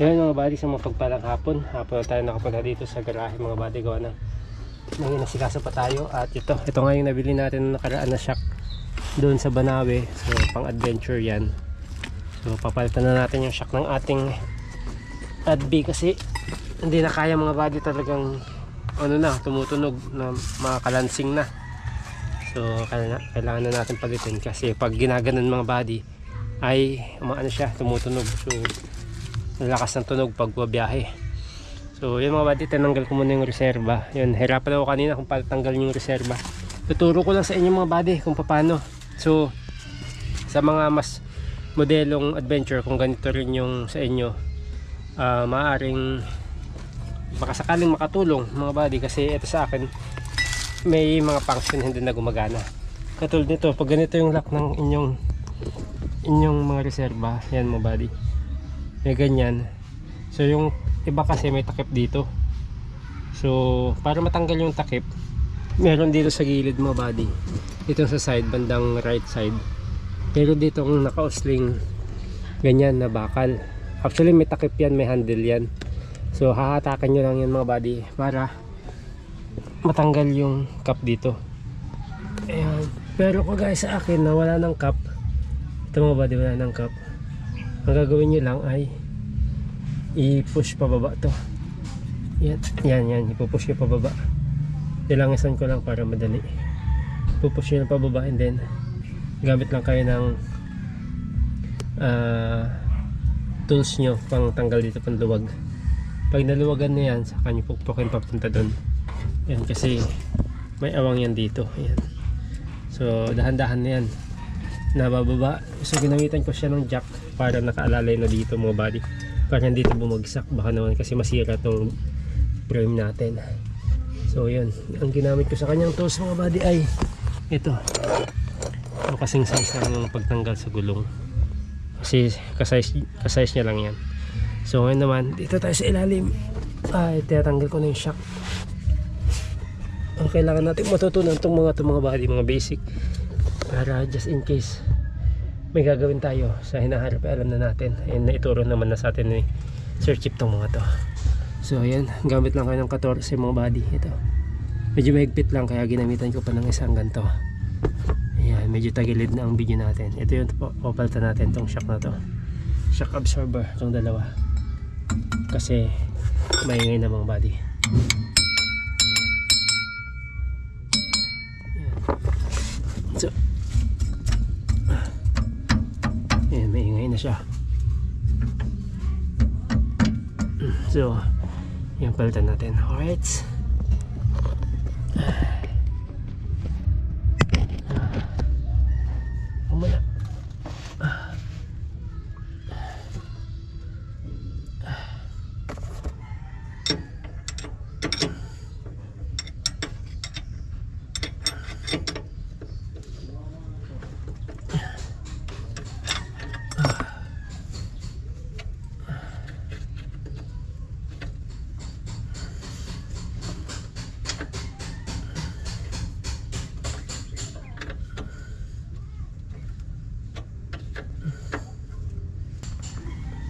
Yun mga buddy, sa mapagpalang hapon na tayo nakapunta dito sa garahe mga buddy. Gawa ng inasikaso pa tayo. At ito nga yung nabili natin na nakaraan na shock doon sa Banawe. So pang adventure yan. So papalitan na natin yung shock ng ating Adbi kasi hindi na kaya mga buddy, talagang ano na, tumutunog na, makakalansing na. So kailangan na natin palitin kasi pag ginaganon mga buddy ay ano siya, tumutunog. So lakas ng tunog pag babiyahe. So yun mga buddy, tinanggal ko muna yung reserba. Yun, hirapan ako kanina kung paano tanggalin yung reserba. Tuturo ko lang sa inyo mga buddy kung paano. So sa mga mas modelong adventure, kung ganito rin yung sa inyo, maaaring baka sakaling makatulong mga buddy. Kasi ito sa akin may mga function hindi na gumagana. Katulad nito, pag ganito yung lock ng inyong mga reserba, yan mga buddy, may ganyan. So yung iba kasi may takip dito. So para matanggal yung takip, meron dito sa gilid mga buddy, dito sa side, bandang right side, meron dito ang naka-usling ganyan na bakal. Actually may takip yan, may handle yan. So hahatakan nyo lang yan mga buddy para matanggal yung cap dito. Ayan. Pero kung guys sa akin na wala ng cap, ito mga buddy, wala ng cap, ang gagawin nyo lang ay i-push pababa to. Yan, ipupush nyo pababa. Nilangisan ko lang para madali. Ipupush nyo pababa and then gamit lang kayo ng tools nyo pang tanggal dito, pang luwag. Pag naluwagan na yan, saka nyo pukpukin papunta doon. Yan, kasi may awang yan dito. Yan. So dahan-dahan na yan nabababa. So ginamitan ko siya ng jack para nakaalalay na dito mga buddy, para hindi ito bumagsak. Baka naman kasi masira itong frame natin. So yun, ang ginamit ko sa kanyang tools mga buddy ay ito. So kasing size lang yung pagtanggal sa gulong, kasi kasize niya lang yan. So ngayon naman dito tayo sa ilalim. Tinatanggal ko na yung shock. Ang kailangan natin matutunan itong mga buddy, mga basic, para just in case may gagawin tayo sa hinaharap, alam na natin. Ayun, naituro naman na sa atin ni Sir Chip tong mga to. So ayan, gamit lang kayo ng 14 mga buddy. Ito medyo mahigpit lang kaya ginamitan ko pa ng isang ganito. Ayan, medyo tagilid na ang video natin. Ito yung papalitan natin tong shock na to, shock absorber, itong dalawa, kasi maingay na mga buddy. So ayan, maingay na siya. So yung palitan natin. Alright, muna.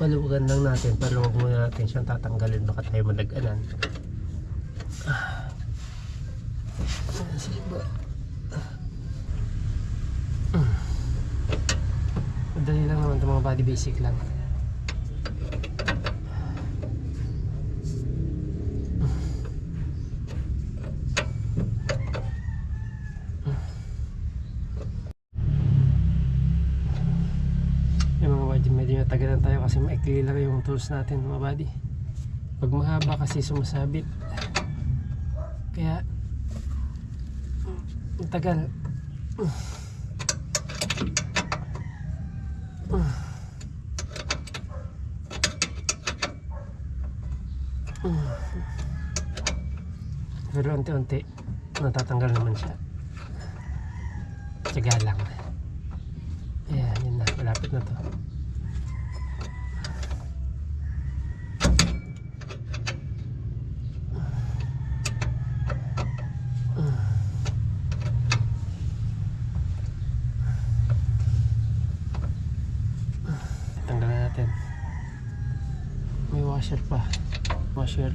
Paluwagan lang natin, pero huwag muna natin siyang tatanggalin, baka tayo madaganan. Madali lang naman ito mga body, basic lang. Medyo natagalan tayo kasi maikli lang yung tools natin mga buddy. Pag mahaba kasi sumasabit, kaya tagal. Pero unti-unti natatanggal naman siya. Tiyaga lang. Ayan, yun na, malapit na to. washer pa. Washer.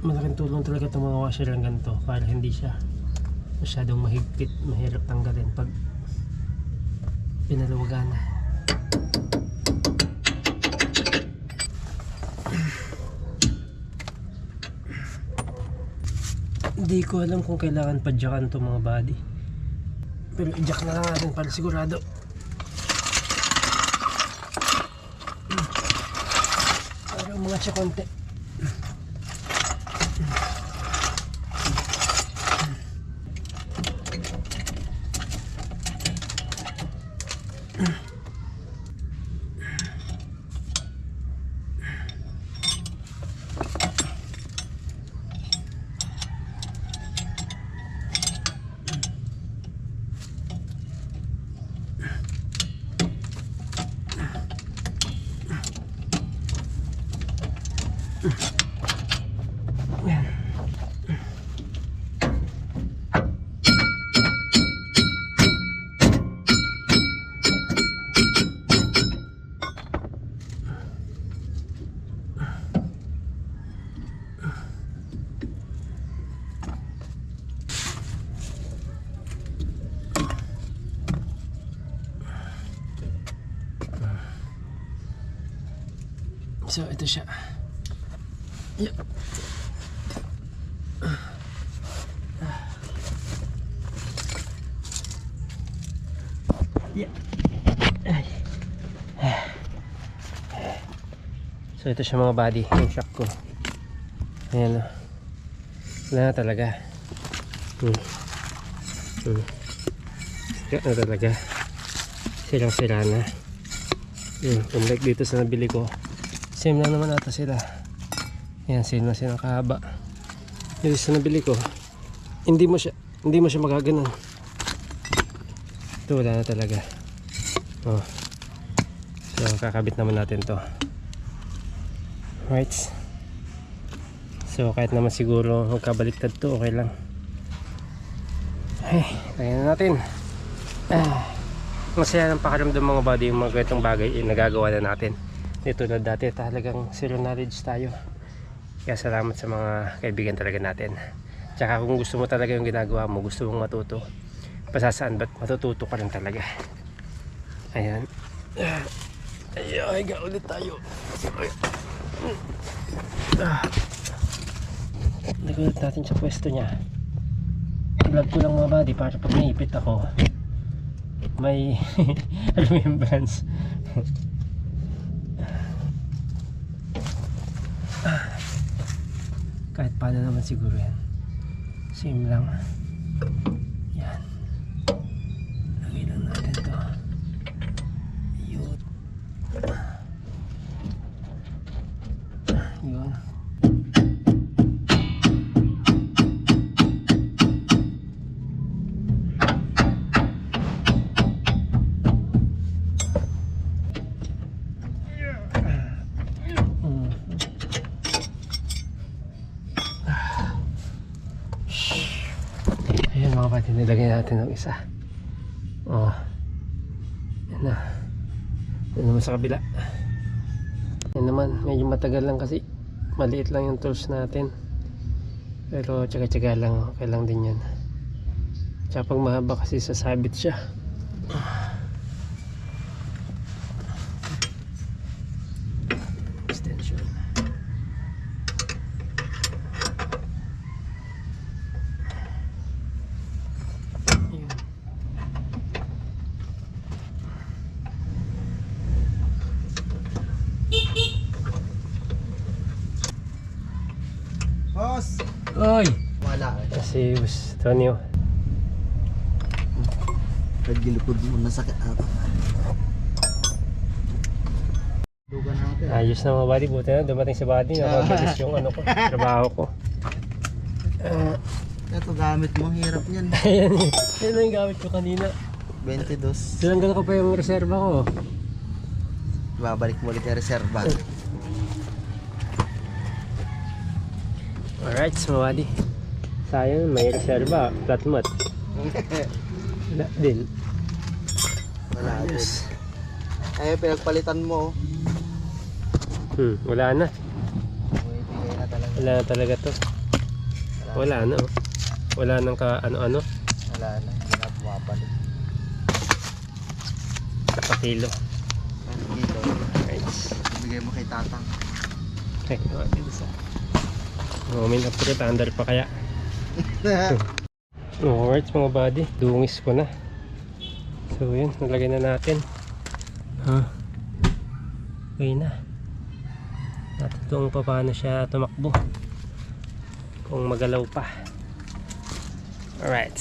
Malaking tulong talaga itong mga washer ng ganito para hindi siya masyadong mahigpit, mahirap tanggalin pag pinaluwagan. Hindi ko alam kung kailangan padyakan itong mga body, pero i-jack na lang natin para sigurado. Para umangat siya konti. So ito siya. Yeah. Yeah. So ito siya mga body, yung shock ko. Ayan o. Wala na talaga. Sira na talaga. Sirang-sira na. Unlike dito sa nabili ko, same lang naman ata sila. Ayan, same na silang kahaba. Yung sa nabili ko, hindi mo siya magaganon. Ito wala na talaga. Oh. So kakabit naman natin to. Right. So kahit naman siguro magkabaliktad to, okay lang. Ay, kaya na natin. Masaya ng pakiramdam mga body yung mga ganitong bagay nagagawa na natin. Dito na dati talagang zero knowledge tayo. Kaya salamat sa mga kaibigan talaga natin. Tsaka kung gusto mo talaga yung ginagawa mo, gusto mong matuto, pasasaan ba't matututo ka rin talaga. Ayan. Ay, higa ulit tayo. Nagulat natin sa pwesto niya. I-vlog ko lang mga body para pag naipit ako may remembrance. Kahit paano naman siguro yan. Same lang. Yan. Lagay lang natin to. Yun. Yun. Ayan mga kapatid, nilagay natin ng isa. Oh. Yan na. Yan naman sa kabila. Yan naman, medyo matagal lang kasi maliit lang yung tools natin. Pero tsaga-tsaga lang, okay lang din yan. Tsaka pag mahaba kasi sasabit siya. Extension. Boss! Oy! Wala eh. Si Boss Tonyo. Nagilipod mo na sakit ata. Dugan natin. Ayos na mga buddy, buti na dumating sa body. Nakabilis yung ano ko, trabaho ko. Ito gamit mo, hirap yan. Ayan eh. Yan ang gamit ko kanina. 22. Tinanggal ko pa yung reserva ko. Babalik mo ulit yung reserva. Alright, sumawadi. Sayang, may reserva. Flat mat. Wala din. Wala din. Ayos. Ay, pinagpalitan mo. Wala na. Bumibigay na talaga. Wala na talaga to. Wala na. Oh. Wala nang ka ano-ano. Wala na. Hindi na bumabalik. Kapakilo. Dito. Nice. Bigay mo kay tatang. Okay, dito sa. Moment of truth, under pa kaya. Alright mga buddy, dungis ko na. So yun, nalagay na natin. Okay na. Natutong pa paano siya tumakbo. Kung magalaw pa. Alright.